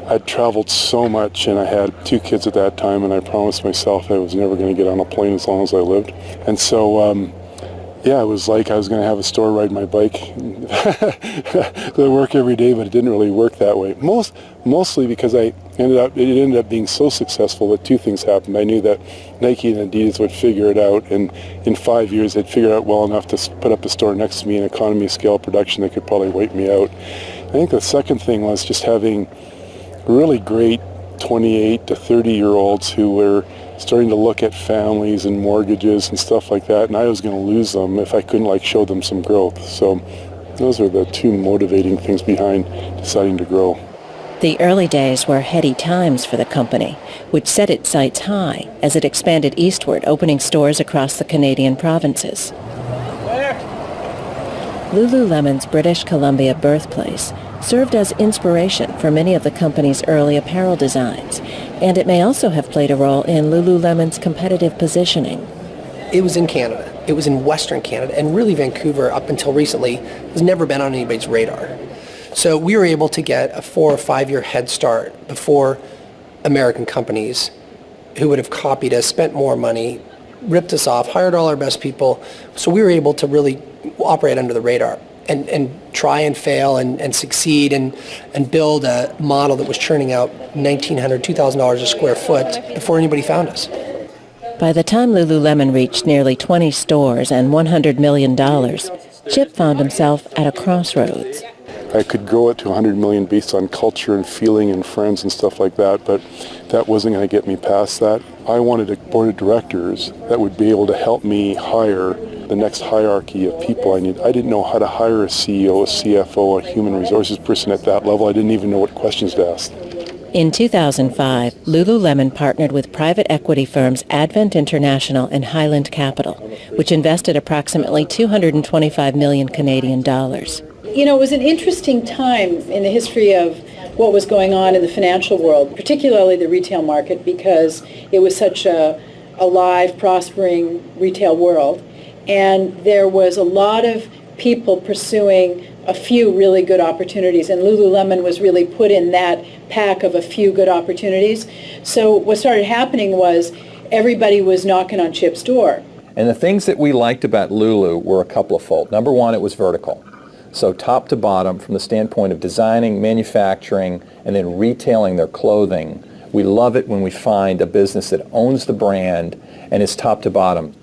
I'd traveled so much, and I had 2 kids at that time, and I promised myself I was never going to get on a plane as long as I lived. And so, yeah, it was like I was going to have a store, ride my bike, go to work every day, but it didn't really work that way. Mostly because it ended up being so successful that 2 things happened. I knew that Nike and Adidas would figure it out, and in 5 years they'd figure it out well enough to put up a store next to me in economy scale production that could probably wipe me out. I think the second thing was just having really great 28 to 30-year-olds who were starting to look at families and mortgages and stuff like that, and I was going to lose them if I couldn't show them some growth. So those are the 2 motivating things behind deciding to grow. The early days were heady times for the company, which set its sights high as it expanded eastward, opening stores across the Canadian provinces. Lululemon's British Columbia birthplace served as inspiration for many of the company's early apparel designs, and it may also have played a role in Lululemon's competitive positioning. It was in Canada. It was in Western Canada, and really Vancouver, up until recently, has never been on anybody's radar. So we were able to get a 4 or 5 year head start before American companies who would have copied us, spent more money, ripped us off, hired all our best people. So we were able to really operate under the radar and try and fail and succeed and build a model that was churning out $1,900, $2,000 a square foot before anybody found us. By the time Lululemon reached nearly 20 stores and $100 million, Chip found himself at a crossroads. I could grow it to 100 million based on culture and feeling and friends and stuff like that, but that wasn't going to get me past that. I wanted a board of directors that would be able to help me hire the next hierarchy of people I need. I didn't know how to hire a CEO, a CFO, a human resources person at that level. I didn't even know what questions to ask. In 2005, Lululemon partnered with private equity firms Advent International and Highland Capital, which invested approximately 225 million Canadian dollars. You know, it was an interesting time in the history of what was going on in the financial world, particularly the retail market, because it was such a alive, prospering retail world. And there was a lot of people pursuing a few really good opportunities, and Lululemon was really put in that pack of a few good opportunities. So what started happening was everybody was knocking on Chip's door. And the things that we liked about Lulu were a couple of fold. Number one, it was vertical. So top to bottom, from the standpoint of designing, manufacturing, and then retailing their clothing, we love it when we find a business that owns the brand and is top to bottom.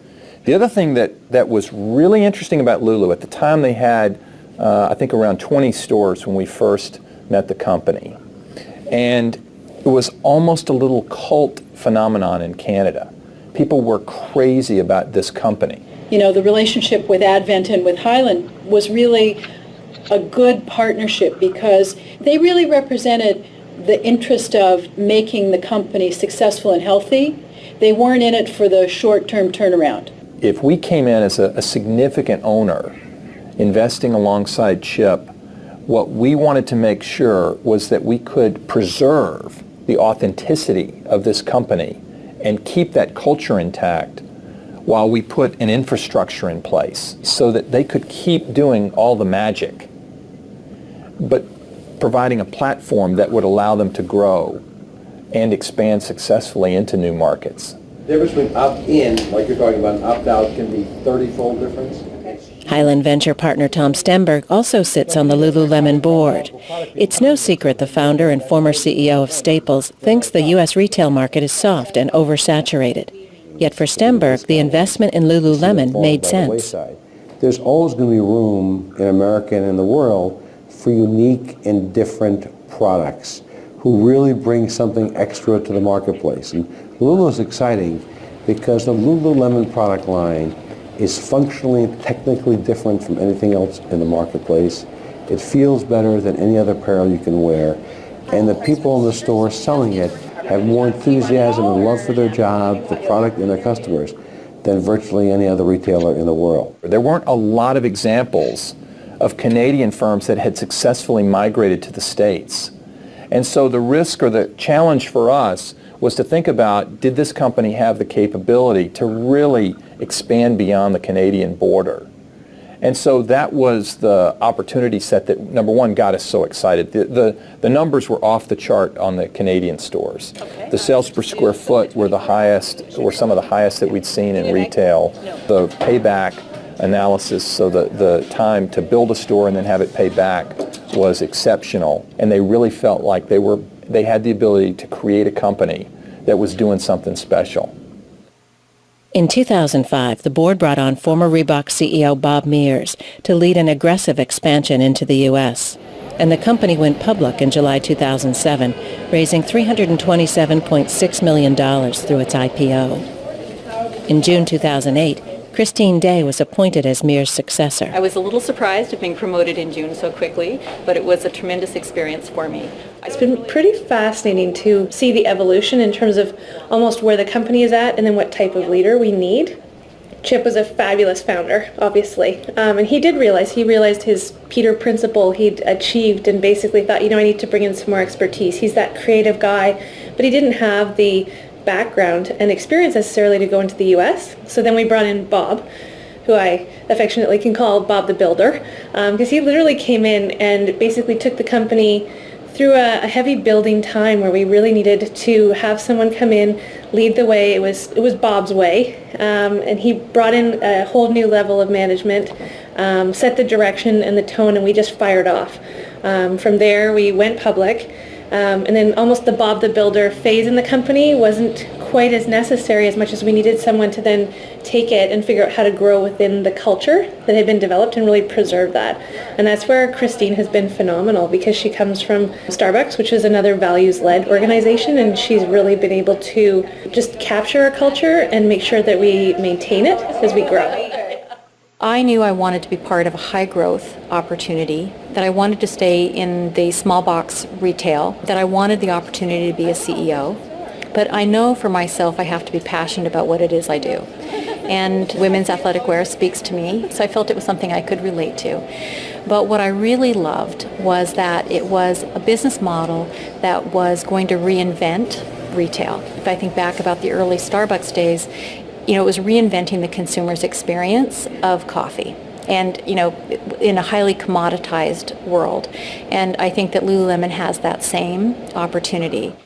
The other thing that was really interesting about Lulu, at the time they had, I think, around 20 stores when we first met the company. And it was almost a little cult phenomenon in Canada. People were crazy about this company. You know, the relationship with Advent and with Highland was really a good partnership because they really represented the interest of making the company successful and healthy. They weren't in it for the short-term turnaround. If we came in as a significant owner, investing alongside Chip, what we wanted to make sure was that we could preserve the authenticity of this company and keep that culture intact while we put an infrastructure in place so that they could keep doing all the magic, but providing a platform that would allow them to grow and expand successfully into new markets. The difference between opt-in, like you're talking about, and opt-out can be 30-fold difference. Highland venture partner Tom Stemberg also sits on the Lululemon board. It's no secret the founder and former CEO of Staples thinks the U.S. retail market is soft and oversaturated. Yet for Stemberg, the investment in Lululemon made sense. There's always going to be room in America and in the world for unique and different products who really bring something extra to the marketplace. And Lulu is exciting because the Lululemon product line is functionally and technically different from anything else in the marketplace. It feels better than any other apparel you can wear. And the people in the store selling it have more enthusiasm and love for their job, the product, and their customers than virtually any other retailer in the world. There weren't a lot of examples of Canadian firms that had successfully migrated to the States. And so the risk or the challenge for us was to think about, did this company have the capability to really expand beyond the Canadian border? And so that was the opportunity set that, number one, got us so excited. The numbers were off the chart on the Canadian stores. The sales per square foot were some of the highest that we'd seen in retail. The payback analysis, so the time to build a store and then have it pay back was exceptional. And they really felt like they had the ability to create a company that was doing something special. In 2005, the board brought on former Reebok CEO Bob Mears to lead an aggressive expansion into the U.S., and the company went public in July 2007, raising $327.6 million through its IPO. In June 2008, Christine Day was appointed as Mears' successor. I was a little surprised at being promoted in June so quickly, but it was a tremendous experience for me. It's been pretty fascinating to see the evolution in terms of almost where the company is at and then what type of leader we need. Chip was a fabulous founder, obviously, and he realized his Peter principle he'd achieved and basically thought, I need to bring in some more expertise. He's that creative guy, but he didn't have the background and experience necessarily to go into the U.S. So then we brought in Bob, who I affectionately can call Bob the Builder, because he literally came in and basically took the company through a heavy building time where we really needed to have someone come in, lead the way. It was Bob's way, and he brought in a whole new level of management, set the direction and the tone, and we just fired off. From there, we went public. And then almost the Bob the Builder phase in the company wasn't quite as necessary as much as we needed someone to then take it and figure out how to grow within the culture that had been developed and really preserve that. And that's where Christine has been phenomenal, because she comes from Starbucks, which is another values-led organization, and she's really been able to just capture our culture and make sure that we maintain it as we grow. I knew I wanted to be part of a high-growth opportunity, that I wanted to stay in the small box retail, that I wanted the opportunity to be a CEO. But I know for myself I have to be passionate about what it is I do. And women's athletic wear speaks to me, so I felt it was something I could relate to. But what I really loved was that it was a business model that was going to reinvent retail. If I think back about the early Starbucks days, it was reinventing the consumer's experience of coffee, and in a highly commoditized world. And I think that Lululemon has that same opportunity.